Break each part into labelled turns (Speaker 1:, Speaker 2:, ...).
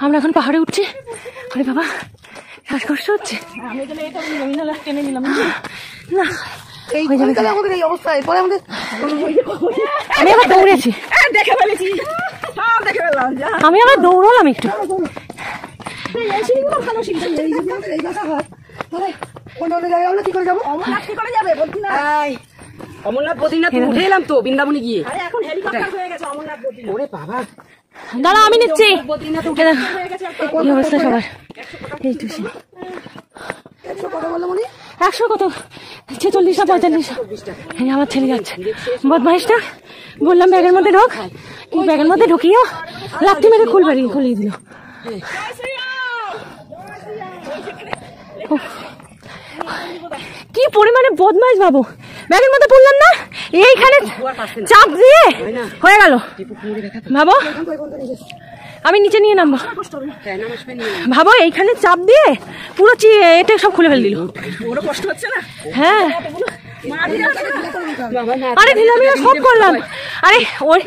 Speaker 1: আমরা এখন পাহাড়ে উঠছি। আরে বাবা শ্বাসকষ্ট হচ্ছে। না আমি আবার দৌড়েছি, আমি আবার দৌড়লাম একটু।
Speaker 2: অমরনাথ বদ্রীনাথ উঠে এলাম তো বৃন্দাবনে গিয়ে।
Speaker 1: দাঁড়া আমি নিচ্ছি। কি অবস্থা সবার? 100 কত 46 না 45। আমার ছেলে যাচ্ছে বদমাইশটা। বললাম ব্যাগের মধ্যে ঢোক, কিন্তু ব্যাগের মধ্যে ঢুকিয়েও লাথি মেরে খুলিয়ে দিল। কি পরিমাণে বদমাইশ বাবু, ব্যাগের মধ্যে পড়লাম না, এইখানে চাপ দিয়ে হয়ে গেল। ভাবো আমি নিচে নিয়ে নামবো, ভাবো এইখানে চাপ দিয়ে পুরো এটা সব খুলে ফেলে দিল। হ্যাঁ আরে ঢিলামিলা সব করলাম। আরে ওই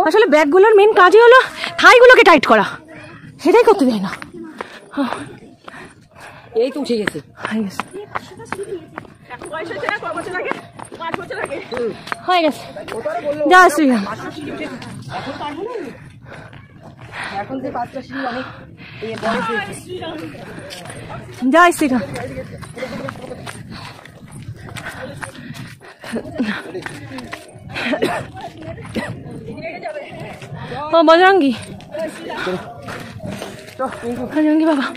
Speaker 1: আসলে ব্যাগগুলোর মেন কাজই হলো থাইগুলোকে টাইট করা, সেটাই করতে দেয় না।
Speaker 2: এই তো উঠে গেছে,
Speaker 1: হয়ে গেছে। যা শ্রীরাম,
Speaker 2: এখন যে 5টা সিঁড়ি অনেক
Speaker 1: জয় শ্রীরাম। ও বজরঙ্গী, বজরঙ্গী বাবা।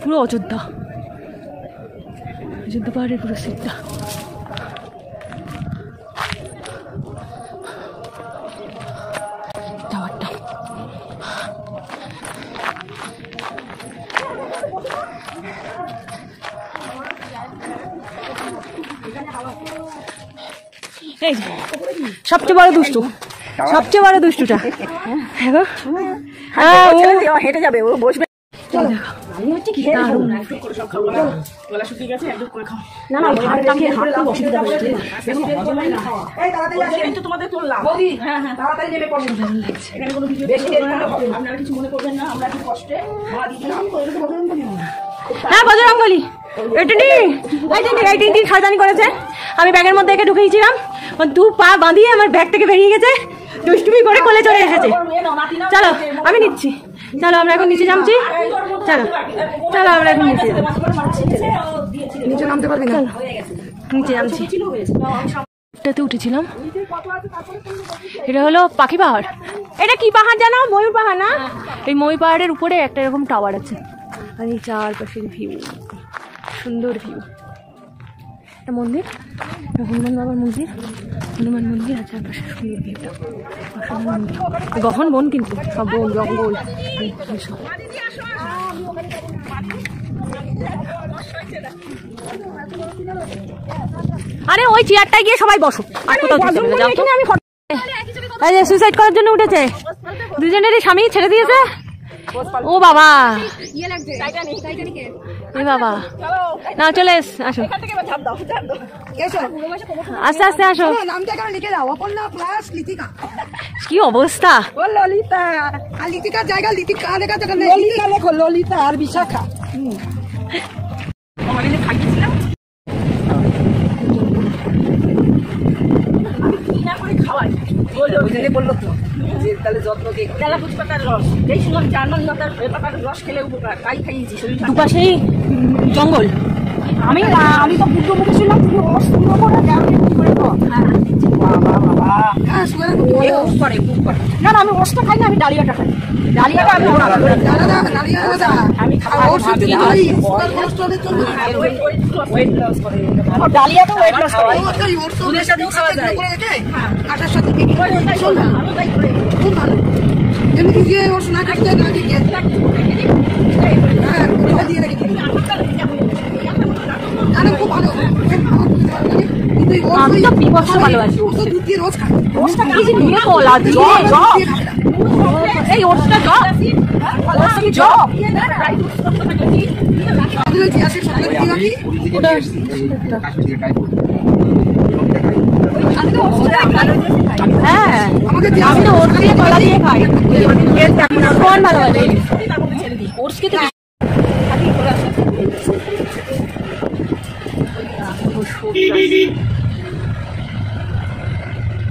Speaker 1: পুরো অযোধ্যা পাহাড়ের পুরো সিটটা। টাওয়ারটা এই সবচেয়ে বড় দুষ্টু, সবচেয়ে বড় দুষ্টুটা।
Speaker 2: হেঁটে যাবে, ও বসবে।
Speaker 1: হ্যাঁ বজরঙ্গলি শয়তানি করেছে। আমি ব্যাগের মধ্যে একে ঢুকিয়েছিলাম, 2 পা বাঁধিয়ে আমার ব্যাগ থেকে বেরিয়ে গেছে, দুষ্টুমি করে কোলে চলে এসেছে। চলো আমি নিচ্ছি, চলো আমরা এখন নিচে নামছি। চলো চলো আমরা এখন নিচে নামতে পারবি না, নিচে নামছি। এটাতে উঠেছিলাম, এটা হলো পাখি পাহাড়। এটা কি পাহাড় জানো? ময়ূর পাহাড় না? এই ময়ূর পাহাড়ের উপরে একটা এরকম টাওয়ার আছে, আর এই চারপাশের ভিউ, সুন্দর ভিউ। একটা মন্দির, হনুমান বাবার মন্দির, হনুমান মন্দির আছে, চারপাশে সুন্দর ভিউটা, গহন বন, কিন্তু সব বন জঙ্গল। আরে ওই চেয়ারটায় গিয়ে সবাই বসো, আর কোথাও সুইসাইড করার জন্য উঠেছে, দুজনেরই স্বামী ছেড়ে দিয়েছে। ও বাবা, এ বাবা না, চলে আসো, আস্তে আস্তে আসো। কি অবস্থা!
Speaker 2: ললিতা আর লিতিকার জায়গা, ললিতা আর বিশাখা। বললো তো তাহলে যত্নকে রস, এই শুনলাম জার্মান পাতার রস খেলে উপকার, তাই খাইয়েছি।
Speaker 1: দুপাশেই জঙ্গল।
Speaker 2: আমি তো বুদ্ধ মুখে শুনলাম না, আমি রসটা খাই না, আমি ডালিয়াটা খাই। ডালিয়াটা আমি ডালিয়াটা ওয়েট লস করে, দুধের সাথে খাওয়া যায়, আটার সাথে খুব ভালো। এমনি দিয়ে ওর সোনা কাটতে না দিয়ে
Speaker 1: বিভৎস ভালোবাসি ওটস দিয়ে রোজ খাই ওটসটা কি জিনিস কলা দিয়ে এই ওটসটা জব হ্যাঁ আমি তো ওটস দিয়ে কলা দিয়ে খাই কোন ভালোবাসি ওটস কে তো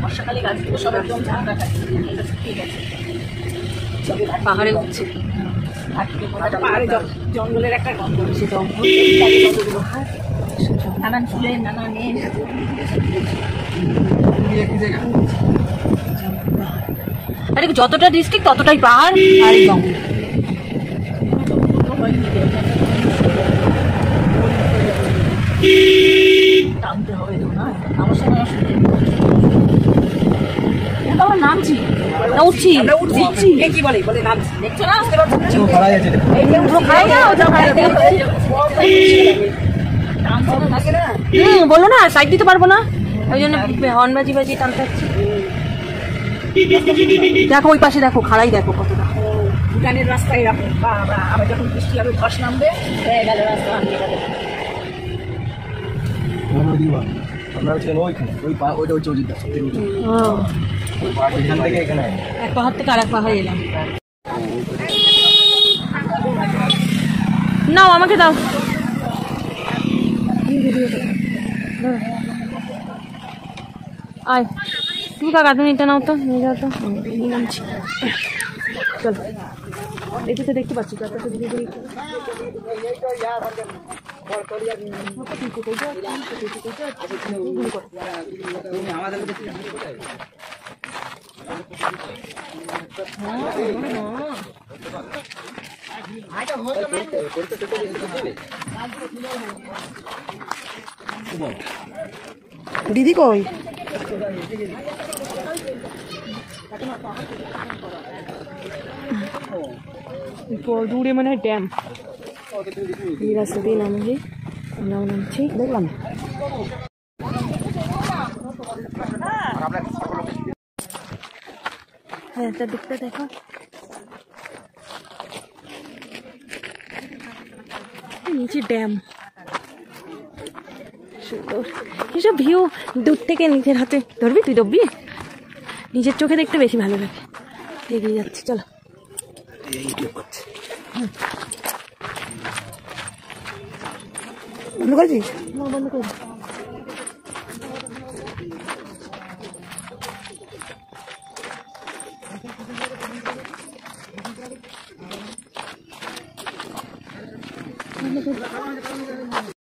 Speaker 1: বর্ষাকালে গাছগুলো সব একদম ঝাঁকা থাকে পাহাড়ে উঠছে পাহাড়ে জঙ্গলের একটা গন্ধ সে জঙ্গল নানান ফুলের নানান আরে যতটা ডিস্ট্রিক্ট ততটাই পাহাড় আর এই জঙ্গল টানতে হবে তো না আমার সঙ্গে নামছি উঠছি কি বলে বলে নামছি দেখছো না আসতে পারছি বলো না সাইড দিতে পারবো না ওই জন্য হর্ন বাজি বাজি টানতে হচ্ছে দেখো ওই পাশে দেখো খাড়াই দেখো কতটা ভুটানের রাস্তা এরকম আবার যখন বৃষ্টি হবে ধস নামবে হয়ে গেল রাস্তা এক পাহাড় থেকে আর এক পাহাড়ে এলাম নাও আমাকে দাও আয় তুমি কাকা তুমি এটা নাও তো নিয়ে যাও তো নামছি চলো দেখি তো দেখতে পাচ্ছি দিদি কই দূরে মানে ড্যাম এই রাস্তা দিয়ে নামছি নামছি দেখলাম হ্যাঁ তার দিকটা দেখো নিচে ড্যাম সুন্দর এসব ভিউ দূর থেকে নিজের হাতে ধরবি তুই ধরবি নিজের চোখে দেখতে বেশি ভালো লাগে এগিয়ে যাচ্ছি চলো বন্ধ করছিস বন্ধ কর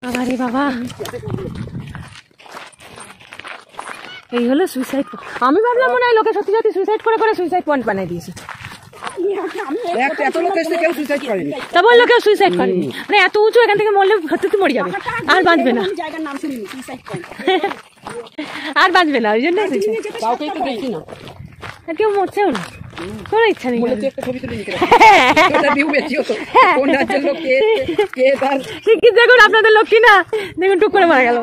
Speaker 1: বাবা রে বাবা এই হলো সুইসাইড আমি ভাবলাম মনে হয় লোকে সত্যি সত্যি সুইসাইড করে করে সুইসাইড পয়েন্ট বানিয়ে দিয়েছে তা বললো কেউ সুইসাইড করেনি মানে এত উঁচু এখান থেকে মরলে সত্যি মরে যাবে আর বাঁচবে না আর বাঁচবে না ওই জন্য কেউ মরছেও না কোনো ইচ্ছা নেই দেখুন আপনাদের লক্ষ্মী না দেখুন টুক করে মারা গেল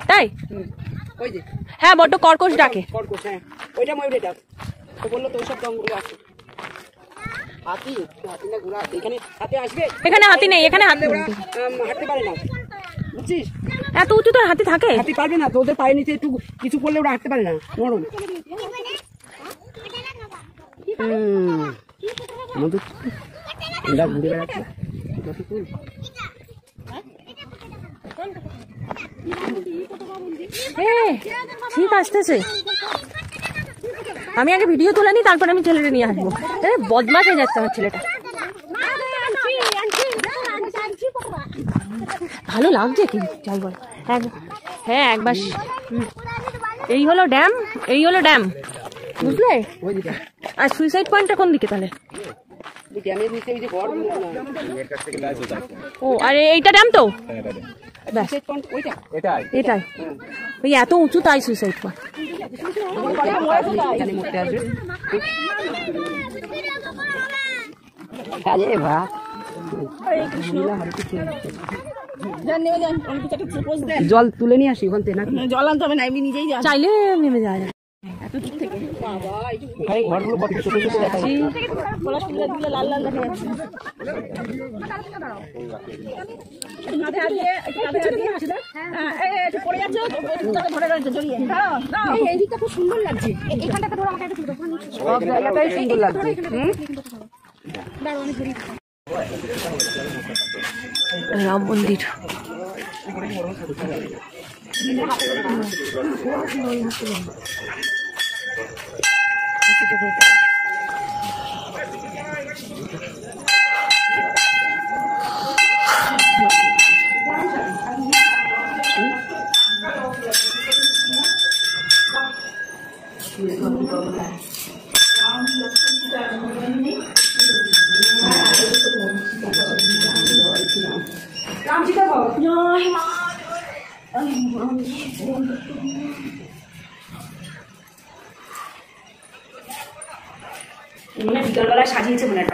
Speaker 1: তাই হ্যাঁ বড্ড কর্কশ ডাকে এখানে হাতি নেই এখানে হাঁটতে পারে না বুঝছিস এত উঁচু তোর হাতি থাকে হাতি পারবে না তোদের পায়ে নিচে একটু কিছু করলে ওরা হাঁটতে পারে না নরম ঘুরে বেড়াচ্ছে শীত আসতেছে আমি আগে ভিডিও তুলে নি তারপরে আমি ছেলেটা নিয়ে আসবো বদমাশ হয়ে যাচ্ছে আমার ছেলেটা ভালো লাগছে কি চাই বল হ্যাঁ একবার এই হলো ড্যাম বুঝলে আর সুইসাইড পয়েন্টটা কোন দিকে তাহলে ও আরে এইটা ড্যাম তো এটাই ওই এত উঁচু তাই সুইসাইড পয়েন্ট
Speaker 2: জল তুলে নিয়ে আসি ওখান থেকে নাকি?
Speaker 3: জল আনতে হবে না, এমনি নিজেই যা।
Speaker 1: চাইলে নেমে যাওয়া যায়।
Speaker 3: এত দূর থেকে
Speaker 2: এখানে ঘরগুলো কত ছোট ছোট দেখা যাচ্ছে।
Speaker 3: পলাশ ফুলের গুলো লাল লাল দেখা যাচ্ছে। কাঁধে হাত দিয়ে, একটু কাঁধে হাত দিয়ে। হ্যাঁ, এই একটু পড়ে যাচ্ছে, তোকে ধরে রয়েছে জড়িয়ে। দাঁড়াও, দাঁড়াও।
Speaker 1: এই দিকটা খুব সুন্দর লাগছে, এখানটাতে ধরো আমাকে একটা তুলে দাও।
Speaker 2: সব জায়গাটাই সুন্দর লাগছে।
Speaker 1: রাম মন্দির,
Speaker 2: বিকালবেলায় সাজিয়েছে মনে হয়।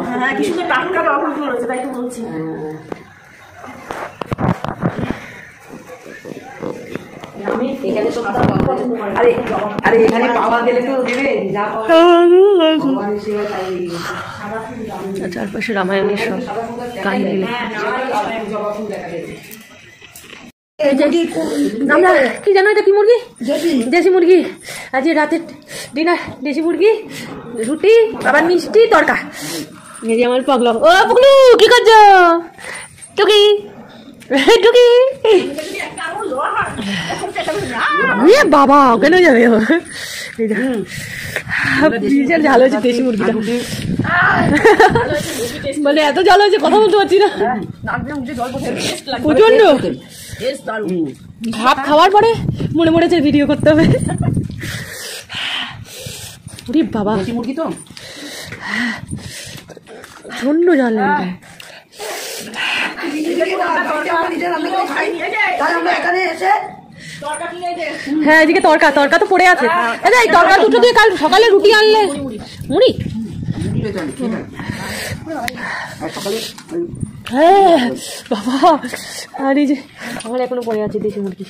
Speaker 3: হ্যাঁ, কি সুন্দর টাটকা বাবুল ফুল রয়েছে, তাই তো বলছি।
Speaker 2: এখানে তো আরে এখানে পাওয়া গেলে তো দেবে যা
Speaker 1: চারপাশে রামায়ণের সব কাহিনী লেখা। আমরা কি জানো এটা কি মুরগি? দেশি মুরগি। আজকে রাতের ডিনার দেশি মুরগি, রুটি, আবার মিষ্টি, তড়কা। এই যে আমার পাগলা। ও পাগলু কি করছো? টুকি টুকি, বাবা কেন যাবে? বিশাল ঝাল হয়েছে দেশি মুরগিটা, মানে এত ঝাল হয়েছে কথা বলতে পারছি না, প্রচন্ড। ভাত খাওয়ার পরে মনে মরেছে ভিডিও করতে হবে। বাবা
Speaker 2: মুরগি তো
Speaker 1: প্রচন্ড ঝাল লাগে। হ্যাঁ এদিকে তরকা, তরকা তো পড়ে আছে। এই তরকা দুটো দিয়ে কাল সকালে রুটি আনলে। মুড়ি, হ্যাঁ বাবা। আর এই যে আমার এখনো পড়ে আছে দেশি মুরগি।